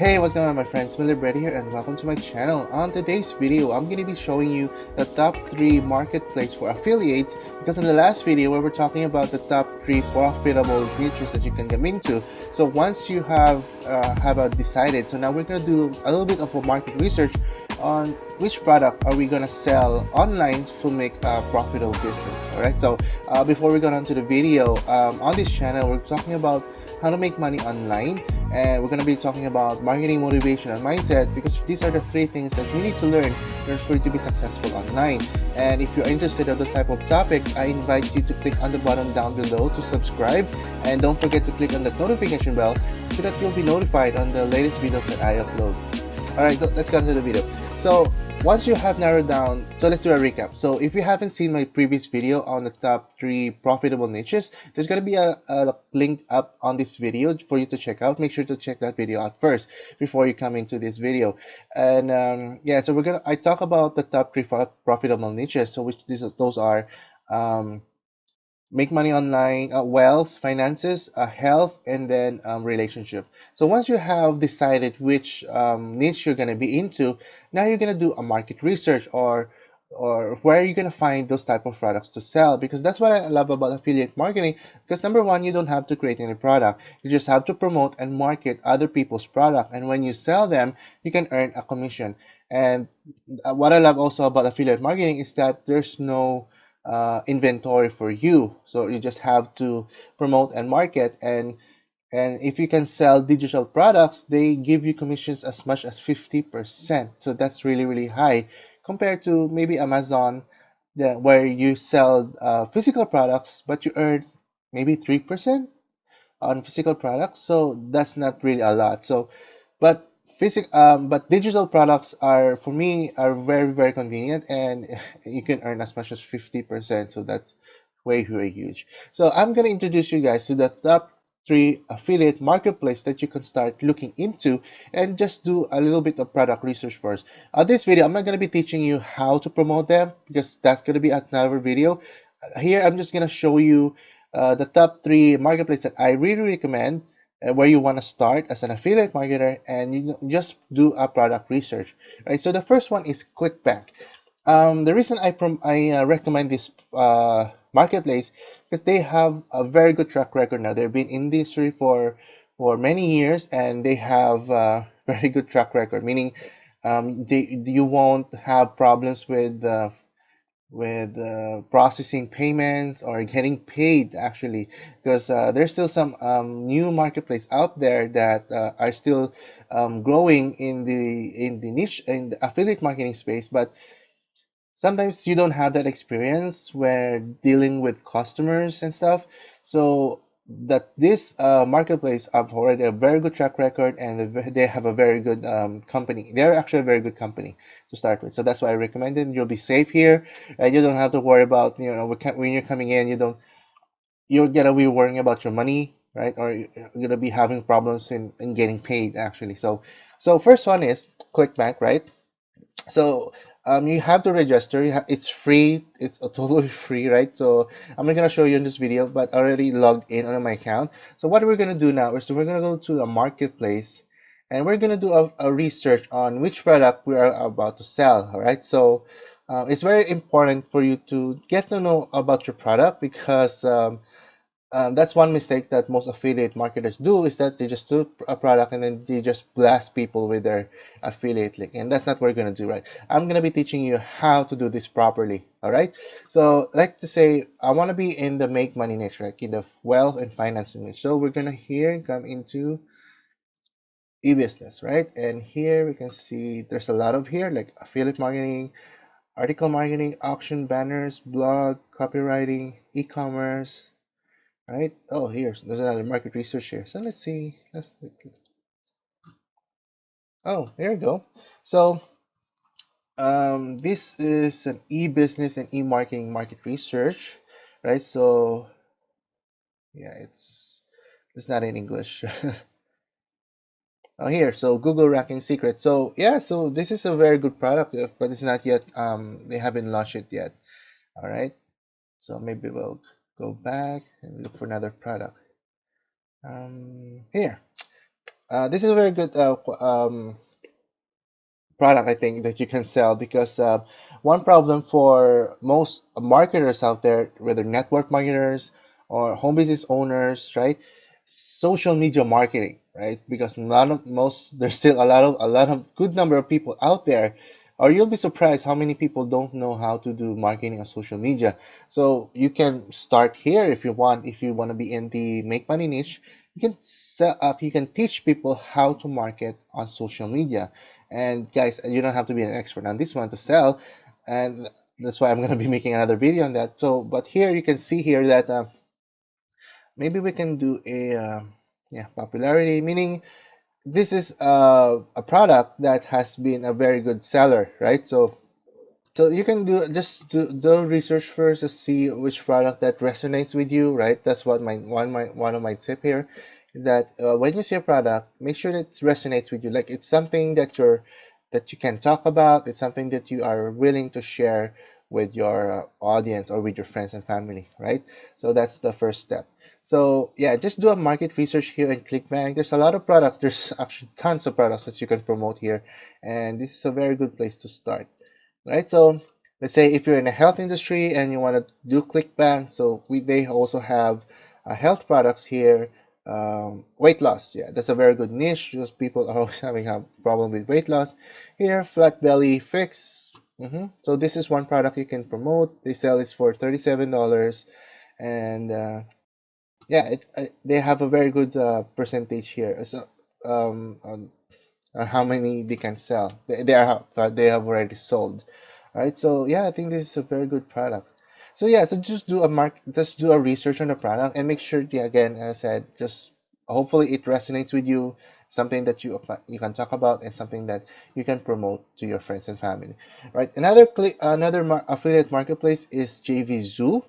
Hey, what's going on my friends, Miller Brady here and welcome to my channel. On today's video, I'm going to be showing you the top 3 marketplace for affiliates because in the last video we were talking about the top 3 profitable niches that you can get into. So once you have decided, so now we're going to do a little bit of a market research on which product are we going to sell online to make a profitable business. Alright, so before we go on to the video, on this channel we're talking about how to make money online, and we're going to be talking about marketing, motivation, and mindset because these are the 3 things that you need to learn in order for you to be successful online. And if you're interested in those type of topics, I invite you to click on the button down below to subscribe, and don't forget to click on the notification bell so that you'll be notified on the latest videos that I upload. Alright, so let's get into the video. So once you have narrowed down, so let's do a recap. So if you haven't seen my previous video on the top 3 profitable niches, there's going to be a link up on this video for you to check out. Make sure to check that video out first before you come into this video. And yeah, so I talk about the top 3 profitable niches. So those are make money online, wealth, finances, health, and then relationship. So once you have decided which niche you're going to be into, now you're going to do a market research, or where are you going to find those type of products to sell, because that's what I love about affiliate marketing. Because number one, you don't have to create any product, you just have to promote and market other people's product, and when you sell them you can earn a commission. And what I love also about affiliate marketing is that there's no inventory for you, so you just have to promote and market. And if you can sell digital products, they give you commissions as much as 50%, so that's really high compared to maybe Amazon, where you sell physical products but you earn maybe 3% on physical products, so that's not really a lot. So but digital products are, for me, are very convenient, and you can earn as much as 50%, so that's way huge. So I'm going to introduce you guys to the top 3 affiliate marketplace that you can start looking into, and just do a little bit of product research first. This video I'm not going to be teaching you how to promote them because that's going to be another video. Here I'm just going to show you the top 3 marketplace that I really recommend, where you want to start as an affiliate marketer, and you just do a product research, right? So the first one is ClickBank. The reason I recommend this marketplace because they have a very good track record now. They've been in the industry for many years, and they have a very good track record, meaning you won't have problems with processing payments or getting paid, actually, because there's still some new marketplace out there that are still growing in the niche, in the affiliate marketing space, but sometimes you don't have that experience where dealing with customers and stuff. So that this marketplace have already a very good track record, and they have a very good company. They're actually a very good company to start with, so that's why I recommend it. You'll be safe here, and you don't have to worry about, when you're coming in, you're gonna be worrying about your money, right? Or you're gonna be having problems in getting paid, actually. So first one is ClickBank, right? So you have to register. It's free. It's totally free, right? So I'm not gonna show you in this video, but I already logged in on my account. So what we're gonna do now is we're gonna go to a marketplace, and we're gonna do a research on which product we are about to sell. All right. So it's very important for you to get to know about your product, because that's one mistake that most affiliate marketers do, is that they just do a product and then they just blast people with their affiliate link, and that's not what we're going to do, right? I'm going to be teaching you how to do this properly. All right, so like to say, I want to be in the make money niche, right, in the wealth and financing niche. So we're going to here come into e-business, right? And here we can see there's a lot of here, like affiliate marketing, article marketing, auction, banners, blog, copywriting, e-commerce, right? Oh, there's another market research here. So let's see. Oh, there you go. So this is an e-business and e-marketing market research, right? So yeah, it's not in English. Oh, here, so Google ranking secret. So yeah, so this is a very good product, but it's not yet. They haven't launched it yet. All right. So maybe we'll go back and look for another product. Here. This is a very good product I think that you can sell because one problem for most marketers out there, whether network marketers or home business owners, right? Social media marketing, right? Because none of most there's still a lot of good number of people out there, or you'll be surprised how many people don't know how to do marketing on social media. So you can start here if you want. If you want to be in the make money niche, you can sell, you can teach people how to market on social media. And guys, you don't have to be an expert on this one to sell, and that's why I'm going to be making another video on that. So, but here you can see here that maybe we can do a yeah, popularity, meaning this is a product that has been a very good seller, right? So you can do research first to see which product that resonates with you, right? That's what one of my tip here is that when you see a product, make sure that it resonates with you. Like it's something that you can talk about. It's something that you are willing to share with your audience or with your friends and family, right? So that's the first step. So yeah, just do a market research here in ClickBank. There's a lot of products. There's actually tons of products that you can promote here, and this is a very good place to start, right? So let's say if you're in a health industry and you want to do ClickBank, so they also have health products here. Weight loss, yeah, that's a very good niche because people are always having a problem with weight loss. Here, flat belly fix. So this is one product you can promote. They sell this for $37, and yeah, they have a very good percentage here. So how many they can sell. They have already sold, right? So yeah, I think this is a very good product. So yeah, so just do a research on the product and make sure, yeah, again, as I said, just hopefully it resonates with you, something that you can talk about and something that you can promote to your friends and family, right? Another affiliate marketplace is Jvzoo,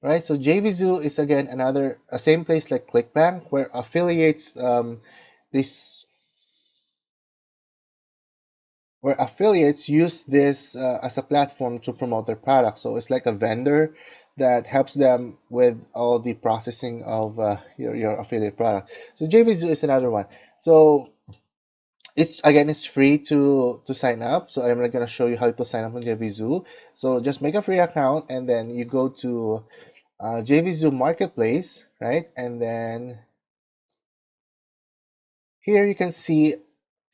right? So Jvzoo is again another a same place like ClickBank where affiliates this where affiliates use this as a platform to promote their product. So it's like a vendor that helps them with all the processing of your affiliate product. So Jvzoo is another one. So it's free to sign up. So I'm going to show you how to sign up on Jvzoo. So just make a free account and then you go to Jvzoo Marketplace, right? And then here you can see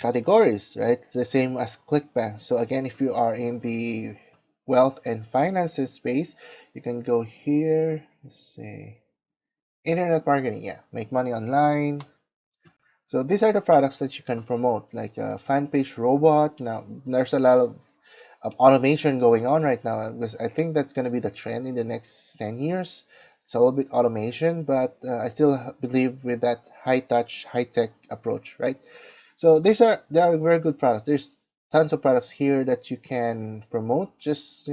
categories, right? It's the same as ClickBank. So again, if you are in the wealth and finances space, you can go here. Let's see, internet marketing. Yeah, make money online. So these are the products that you can promote, like a fan page robot. Now there's a lot of automation going on right now because I think that's going to be the trend in the next 10 years. It's a little bit automation, but I still believe with that high touch, high tech approach, right? So there are very good products. There's tons of products here that you can promote. Just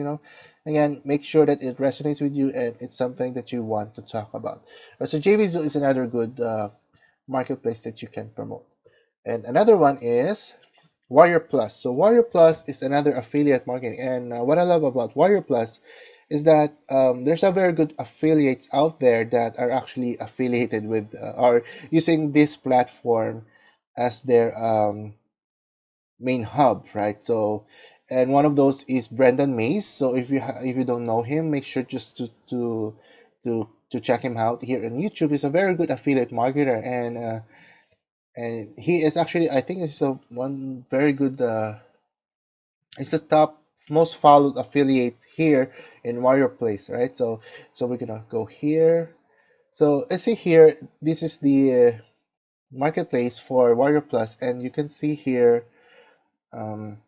again, make sure that it resonates with you and it's something that you want to talk about. So Jvzoo is another good marketplace that you can promote. And another one is Warrior Plus. So Warrior Plus is another affiliate marketing. And what I love about Warrior Plus is that there's a very good affiliates out there that are actually affiliated with are using this platform as their main hub, right? So, and one of those is Brendan Mays. So if you don't know him, make sure just to check him out here on YouTube. He's a very good affiliate marketer, and he is actually I think it's a one very good. It's the top most followed affiliate here in Warrior Place, right? So we're gonna go here. So let's see here. This is the marketplace for Warrior Plus, and you can see here. Um,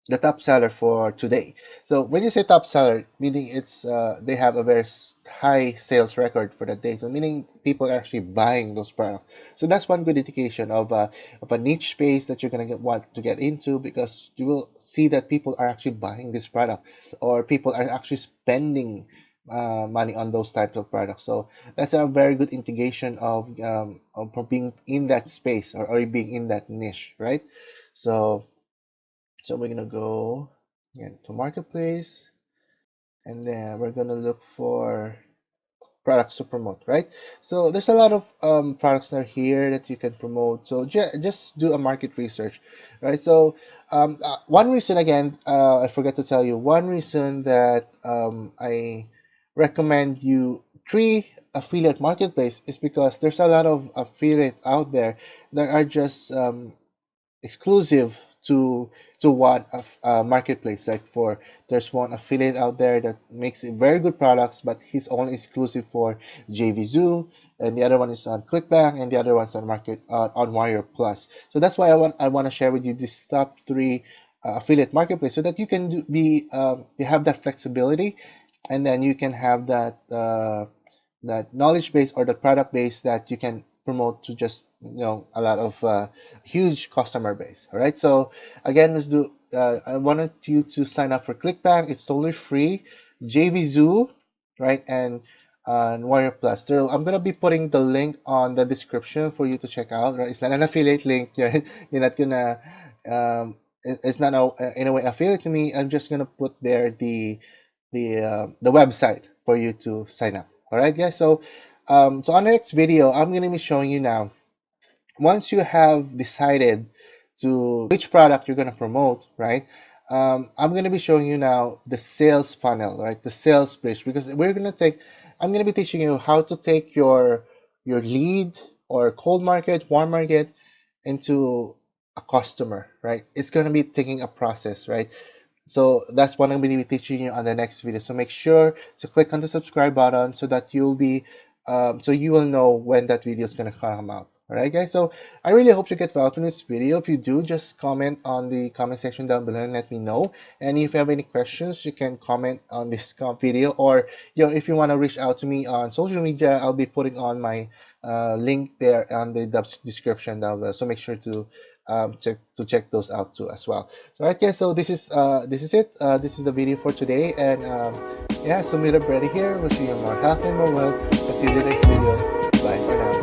the top seller for today. So when you say top seller, meaning it's they have a very high sales record for that day. So meaning people are actually buying those products. So that's one good indication of a niche space that you're gonna want to get into because you will see that people are actually buying this product or people are actually spending money on those types of products. So that's a very good indication of being in that space or being in that niche, right? So so we're gonna go again to marketplace, and then we're gonna look for products to promote, right? So there's a lot of products that are here that you can promote. So just do a market research, right? So one reason, again, I forgot to tell you, one reason that I recommend you three affiliate marketplace is because there's a lot of affiliate out there that are just exclusive to one marketplace. Like for there's one affiliate out there that makes very good products, but he's only exclusive for Jvzoo, and the other one is on Clickbank, and the other one's on market on Wire Plus. So that's why I want to share with you these top three affiliate marketplace so that you can you have that flexibility, and then you can have that knowledge base or the product base that you can promote to just a lot of huge customer base. All right, so again, let's do I wanted you to sign up for Clickbank. It's totally free. Jvzoo, right, and Warrior Plus. So I'm gonna be putting the link on the description for you to check out. Right, it's not an affiliate link. Right? You're not gonna it's not in a way affiliate to me. I'm just gonna put there the website for you to sign up. All right, guys. So on the next video, I'm going to be showing you now. Once you have decided to which product you're going to promote, right? I'm going to be showing you now the sales funnel, right? The sales pitch, because I'm going to be teaching you how to take your lead or cold market, warm market into a customer, right? It's going to be taking a process, right? So that's what I'm going to be teaching you on the next video. So make sure to click on the subscribe button so that so you will know when that video is going to come out. All right, guys. So I really hope you get value from this video. If you do, just comment on the comment section down below and let me know. And if you have any questions, you can comment on this video, or if you want to reach out to me on social media, I'll be putting on my link there on the description down below. So make sure to check those out too as well. So alright, guys, so this is it. This is the video for today, and yeah, so Mira Brady here, wishing you more health and more wealth. I'll see you in the next video. Bye for now.